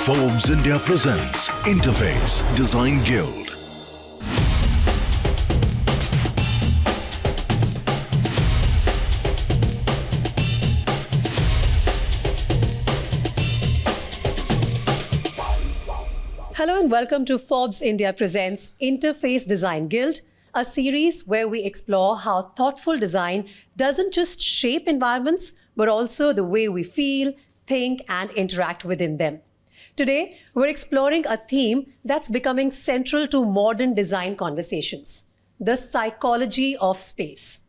Forbes India presents Interface Design Guild. Hello and welcome to Forbes India presents Interface Design Guild, a series where we explore how thoughtful design doesn't just shape environments, but also the way we feel, think, and interact within them. Today, we're exploring a theme that's becoming central to modern design conversations: the psychology of space.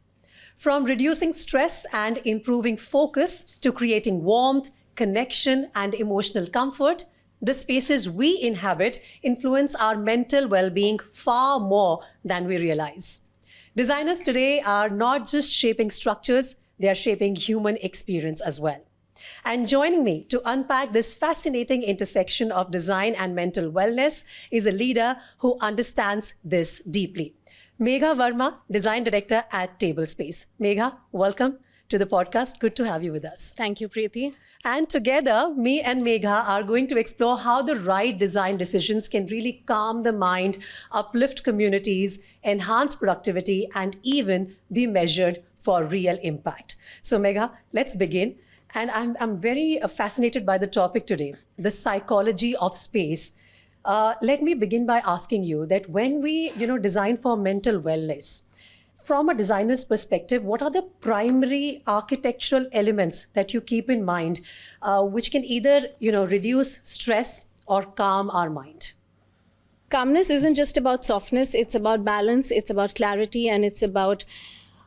From reducing stress and improving focus to creating warmth, connection, and emotional comfort, the spaces we inhabit influence our mental well-being far more than we realize. Designers today are not just shaping structures, they are shaping human experience as well. And joining me to unpack this fascinating intersection of design and mental wellness is a leader who understands this deeply. Megha Verma, Design Director at Tablespace. Megha, welcome to the podcast. Good to have you with us. Thank you, Preeti. And together, me and Megha are going to explore how the right design decisions can really calm the mind, uplift communities, enhance productivity, and even be measured for real impact. So Megha, let's begin. And I'm very fascinated by the topic today, the psychology of space. Let me begin by asking you that when we, design for mental wellness, from a designer's perspective, what are the primary architectural elements that you keep in mind, which can either, reduce stress or calm our mind? Calmness isn't just about softness, it's about balance, it's about clarity, and it's about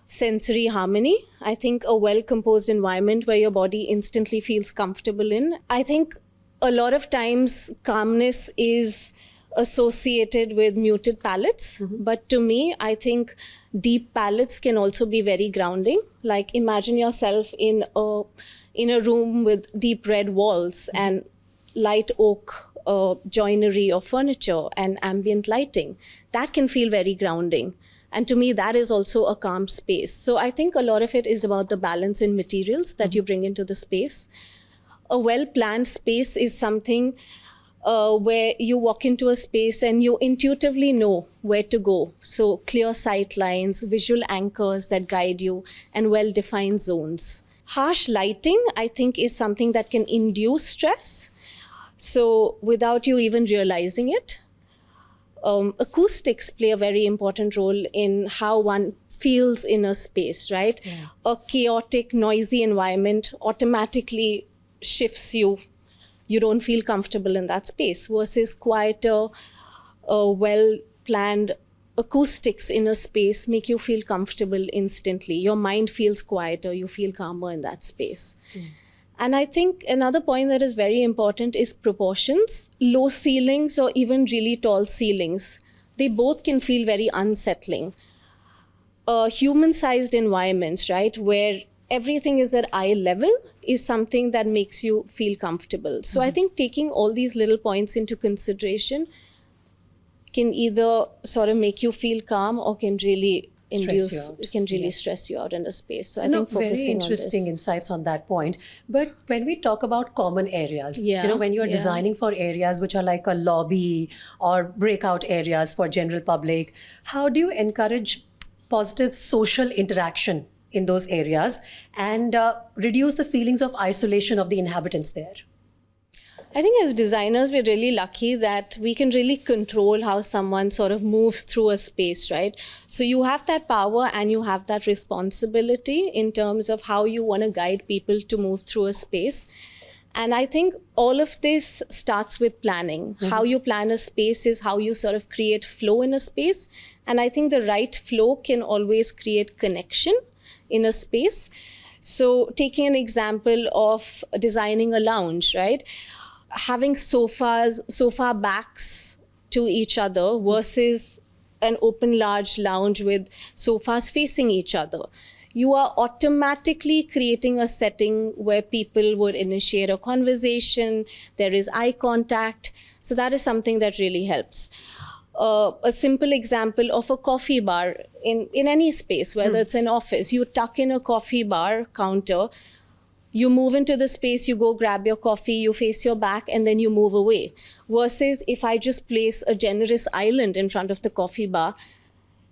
sensory harmony. I think a well-composed environment where your body instantly feels comfortable in. I think a lot of times calmness is associated with muted palettes, but to me, I think deep palettes can also be very grounding. Like imagine yourself in a room with deep red walls and light oak joinery of furniture and ambient lighting. That can feel very grounding. And to me, that is also a calm space. So I think a lot of it is about the balance in materials that you bring into the space. A well-planned space is something where you walk into a space and you intuitively know where to go. So clear sight lines, visual anchors that guide you, and well-defined zones. Harsh lighting, I think, is something that can induce stress. So without you even realizing it. Acoustics play a very important role in how one feels in a space, right? Yeah. A chaotic, noisy environment automatically shifts you. You don't feel comfortable in that space versus quieter, well-planned acoustics in a space make you feel comfortable instantly. Your mind feels quieter, you feel calmer in that space. And I think another point that is very important is proportions. Low ceilings or even really tall ceilings, they both can feel very unsettling. Human-sized environments, right, where everything is at eye level is something that makes you feel comfortable. So I think taking all these little points into consideration can either sort of make you feel calm or can really stress you out in a space. So I think focusing very interesting insights on that point. But when we talk about common areas, when you're designing for areas which are like a lobby or breakout areas for general public, how do you encourage positive social interaction in those areas and reduce the feelings of isolation of the inhabitants there? I think as designers, we're really lucky that we can really control how someone sort of moves through a space, right? So you have that power and you have that responsibility in terms of how you want to guide people to move through a space. And I think all of this starts with planning. How you plan a space is how you sort of create flow in a space. And I think the right flow can always create connection in a space. So taking an example of designing a lounge, right? Having sofa backs to each other versus an open large lounge with sofas facing each other. You are automatically creating a setting where people would initiate a conversation, there is eye contact. So that is something that really helps. A simple example of a coffee bar in any space, whether it's an office, you tuck in a coffee bar counter, You move into the space, you go grab your coffee, you face your back, and then you move away. Versus if I just place a generous island in front of the coffee bar,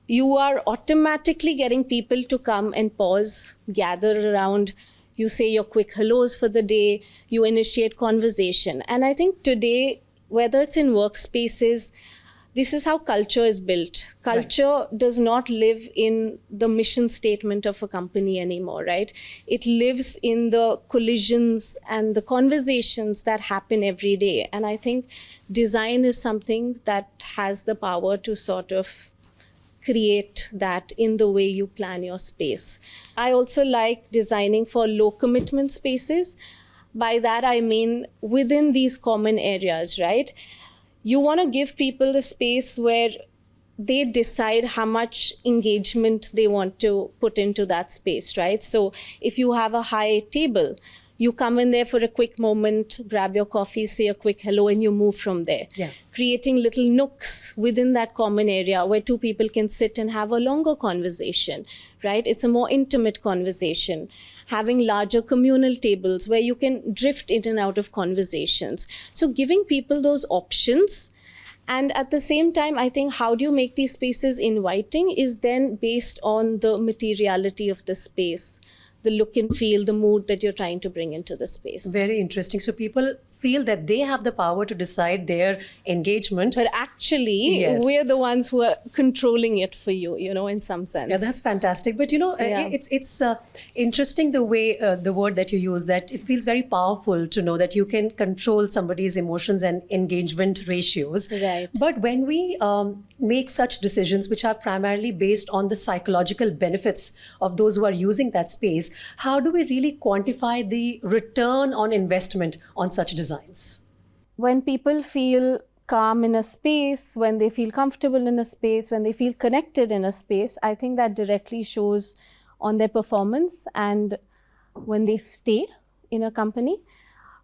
you are automatically getting people to come and pause, gather around. You say your quick hellos for the day, you initiate conversation. And I think today, whether it's in workspaces, this is how culture is built. Culture does not live in the mission statement of a company anymore, right? It lives in the collisions and the conversations that happen every day. And I think design is something that has the power to sort of create that in the way you plan your space. I also like designing for low commitment spaces. By that, I mean within these common areas, right? You want to give people the space where they decide how much engagement they want to put into that space, right? So if you have a high table, you come in there for a quick moment, grab your coffee, say a quick hello, and you move from there. Yeah. Creating little nooks within that common area where two people can sit and have a longer conversation, right? It's a more intimate conversation. Having larger communal tables where you can drift in and out of conversations. So giving people those options. And at the same time, I think how do you make these spaces inviting is then based on the materiality of the space, the look and feel, the mood that you're trying to bring into the space. Very interesting. So people feel that they have the power to decide their engagement. But actually, Yes. we're the ones who are controlling it for you, in some sense. Yeah, that's fantastic. But Yeah. it's interesting the way the word that you use, that it feels very powerful to know that you can control somebody's emotions and engagement ratios. Right. But when we make such decisions, which are primarily based on the psychological benefits of those who are using that space, how do we really quantify the return on investment on such designs? When people feel calm in a space, when they feel comfortable in a space, when they feel connected in a space, I think that directly shows on their performance and when they stay in a company.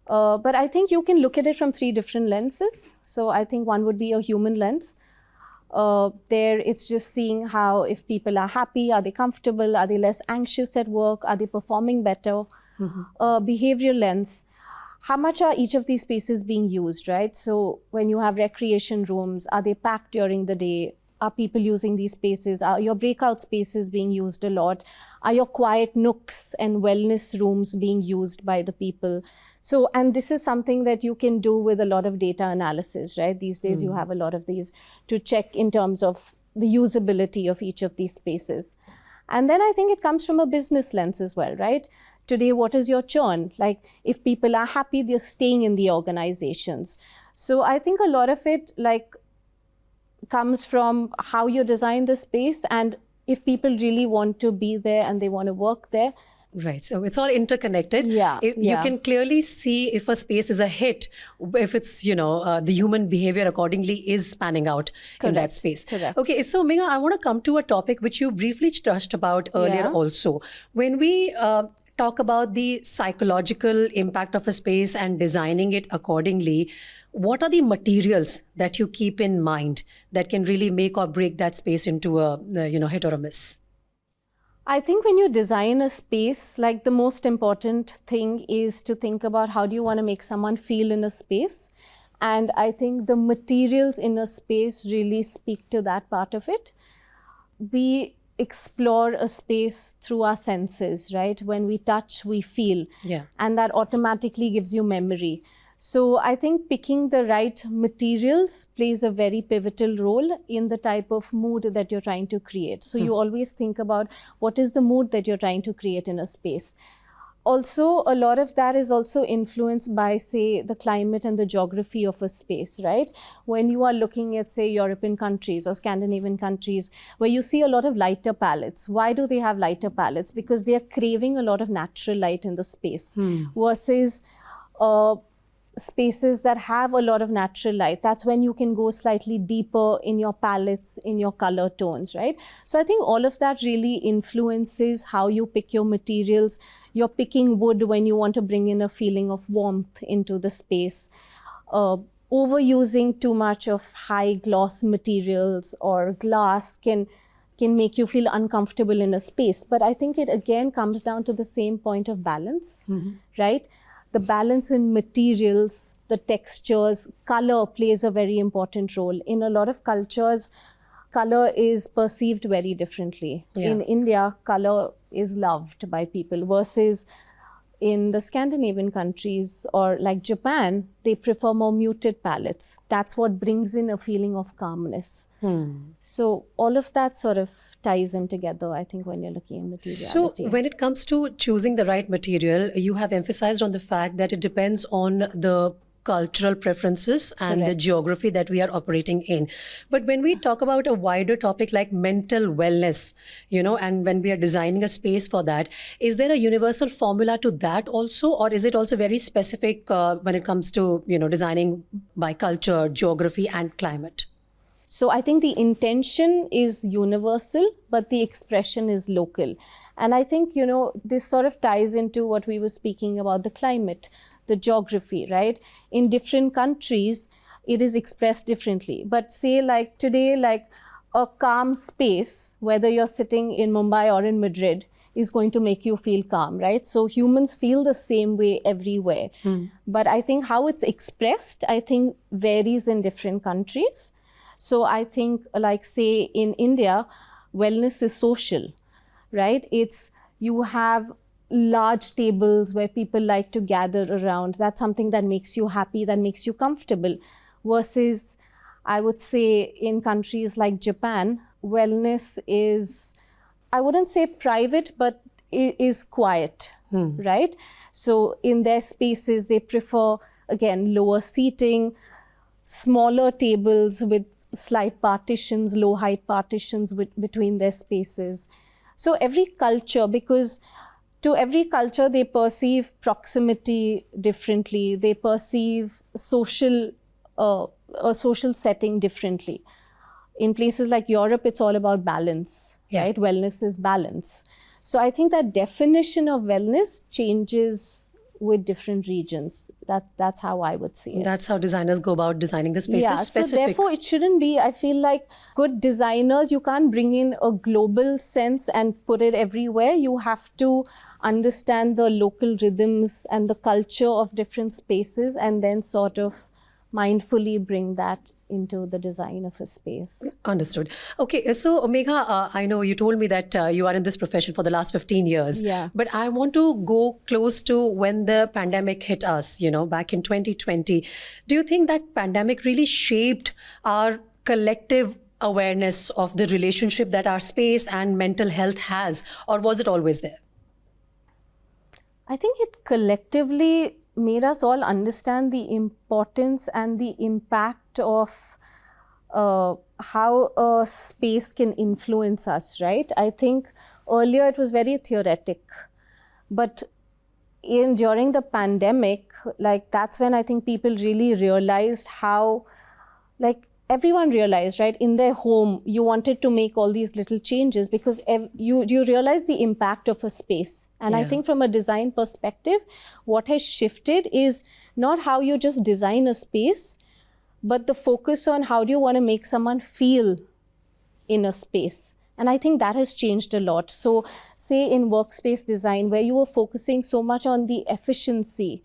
But I think you can look at it from 3 different lenses. So I think one would be a human lens. There it's just seeing how, if people are happy, are they comfortable, are they less anxious at work, are they performing better? Behavioral lens. How much are each of these spaces being used, right? So when you have recreation rooms, are they packed during the day? Are people using these spaces? Are your breakout spaces being used a lot? Are your quiet nooks and wellness rooms being used by the people? So, and this is something that you can do with a lot of data analysis, right? These days you have a lot of these to check in terms of the usability of each of these spaces. And then I think it comes from a business lens as well, right? Today, what is your churn? Like, if people are happy, they're staying in the organizations. So I think a lot of it comes from how you design the space, and if people really want to be there and they want to work there. Right. So it's all interconnected. Yeah, You yeah. can clearly see if a space is a hit, if it's, the human behavior accordingly is panning out in that Correct, space. correct. Okay. So Megha, I want to come to a topic which you briefly touched about earlier Yeah. also. When we talk about the psychological impact of a space and designing it accordingly, what are the materials that you keep in mind that can really make or break that space into a, hit or a miss? I think when you design a space, like, the most important thing is to think about how do you want to make someone feel in a space. And I think the materials in a space really speak to that part of it. We explore a space through our senses, right? When we touch, we feel. Yeah. And that automatically gives you memory. So I think picking the right materials plays a very pivotal role in the type of mood that you're trying to create. So you always think about what is the mood that you're trying to create in a space. Also, a lot of that is also influenced by, say, the climate and the geography of a space, right? When you are looking at, say, European countries or Scandinavian countries, where you see a lot of lighter palettes. Why do they have lighter palettes? Because they are craving a lot of natural light in the space versus spaces that have a lot of natural light. That's when you can go slightly deeper in your palettes, in your color tones, right? So I think all of that really influences how you pick your materials. You're picking wood when you want to bring in a feeling of warmth into the space. Overusing too much of high gloss materials or glass can can make you feel uncomfortable in a space. But I think it again comes down to the same point of balance, right? The balance in materials, the textures, color plays a very important role. In a lot of cultures, color is perceived very differently. Yeah. In India, color is loved by people versus in the Scandinavian countries or like Japan, they prefer more muted palettes. That's what brings in a feeling of calmness. So all of that sort of ties in together, I think, when you're looking at materiality. So when it comes to choosing the right material, you have emphasized on the fact that it depends on the cultural preferences and the Correct. geography that we are operating in. But when we talk about a wider topic like mental wellness, and when we are designing a space for that, is there a universal formula to that also, or is it also very specific when it comes to, designing by culture, geography, and climate? So I think the intention is universal, but the expression is local. And I think, this sort of ties into what we were speaking about, the climate, the geography, right? In different countries, it is expressed differently. But say like today, like a calm space, whether you're sitting in Mumbai or in Madrid, is going to make you feel calm, right? So humans feel the same way everywhere. But I think how it's expressed, I think varies in different countries. So I think like say in India, wellness is social, right? It's you have large tables where people like to gather around. That's something that makes you happy, that makes you comfortable. Versus, I would say in countries like Japan, wellness is, I wouldn't say private, but it is quiet, right? So in their spaces, they prefer, again, lower seating, smaller tables with slight partitions, low height partitions between their spaces. So every culture, because to every culture, they perceive proximity differently. They perceive a social setting differently. In places like Europe, it's all about balance, right? Wellness is balance. So I think that definition of wellness changes with different regions. That's how I would see it. That's how designers go about designing the spaces. Yeah, specific. so therefore it shouldn't be, I feel like good designers, you can't bring in a global sense and put it everywhere. You have to understand the local rhythms and the culture of different spaces and then sort of mindfully bring that into the design of a space. Understood. Okay, so Megha, I know you told me that you are in this profession for the last 15 years. Yeah. But I want to go close to when the pandemic hit us, back in 2020. Do you think that pandemic really shaped our collective awareness of the relationship that our space and mental health has, or was it always there? I think it collectively made us all understand the importance and the impact of how a space can influence us, right? I think earlier it was very theoretic, but during the pandemic, like that's when I think people really realized how, like everyone realized, right? In their home, you wanted to make all these little changes because you realize the impact of a space. And I think from a design perspective, what has shifted is not how you just design a space, but the focus on how do you want to make someone feel in a space. And I think that has changed a lot. So say in workspace design, where you were focusing so much on the efficiency,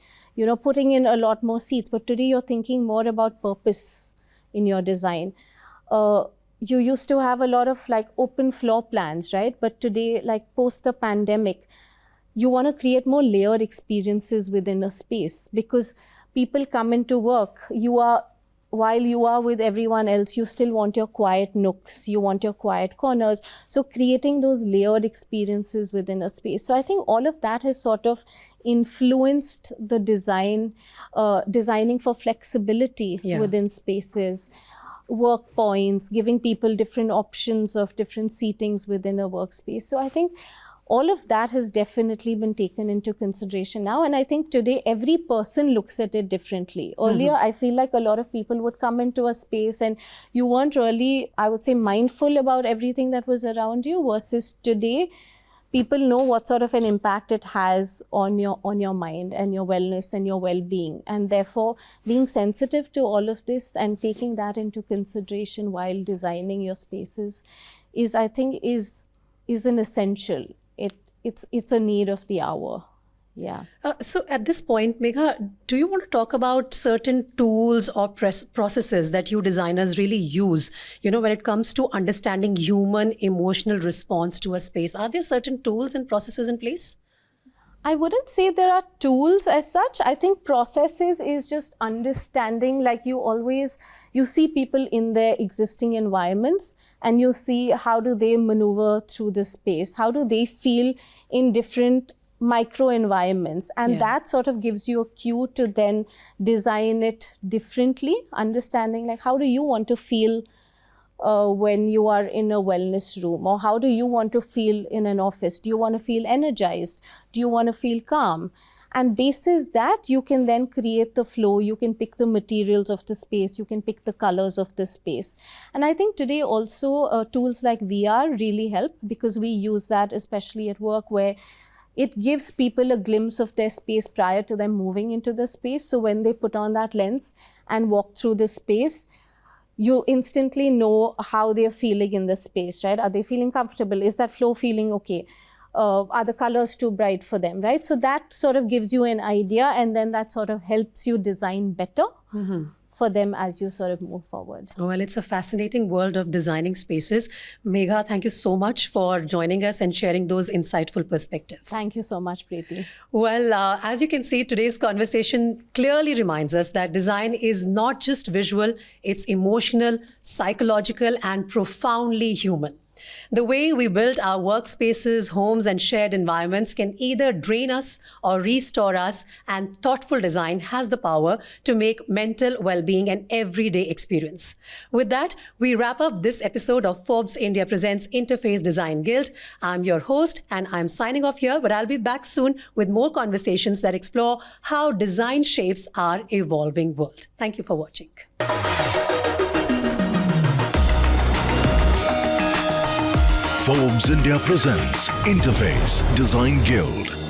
putting in a lot more seats, but today you're thinking more about purpose in your design. You used to have a lot of like open floor plans, right? But today, like post the pandemic, you want to create more layered experiences within a space because people come into work. While you are with everyone else, you still want your quiet nooks, you want your quiet corners. So creating those layered experiences within a space. So I think all of that has sort of influenced the designing for flexibility within spaces, work points, giving people different options of different seatings within a workspace. So I think all of that has definitely been taken into consideration now. And I think today every person looks at it differently. Earlier, I feel like a lot of people would come into a space and you weren't really, I would say, mindful about everything that was around you, versus today, people know what sort of an impact it has on your mind and your wellness and your well-being. And therefore, being sensitive to all of this and taking that into consideration while designing your spaces is, I think, is an essential. It's a need of the hour. Yeah. So at this point, Megha, do you want to talk about certain tools or processes that you designers really use, when it comes to understanding human emotional response to a space? Are there certain tools and processes in place? I wouldn't say there are tools as such. I think processes is just understanding, like you see people in their existing environments and you see how do they maneuver through the space, how do they feel in different micro environments, and that sort of gives you a cue to then design it differently, understanding like how do you want to feel when you are in a wellness room, or how do you want to feel in an office? Do you want to feel energized? Do you want to feel calm? And basis that, you can then create the flow, you can pick the materials of the space, you can pick the colors of the space. And I think today also tools like VR really help, because we use that especially at work, where it gives people a glimpse of their space prior to them moving into the space. So when they put on that lens and walk through the space, you instantly know how they're feeling in the space, right? Are they feeling comfortable? Is that flow feeling okay? Are the colors too bright for them, right? So that sort of gives you an idea, and then that sort of helps you design better for them as you sort of move forward. Well, it's a fascinating world of designing spaces. Megha, thank you so much for joining us and sharing those insightful perspectives. Thank you so much, Preeti. Well, as you can see, today's conversation clearly reminds us that design is not just visual, it's emotional, psychological, and profoundly human. The way we build our workspaces, homes, and shared environments can either drain us or restore us, and thoughtful design has the power to make mental well-being an everyday experience. With that, we wrap up this episode of Forbes India Presents Interface Design Guild. I'm your host, and I'm signing off here, but I'll be back soon with more conversations that explore how design shapes our evolving world. Thank you for watching. Forbes India presents Interface Design Guild.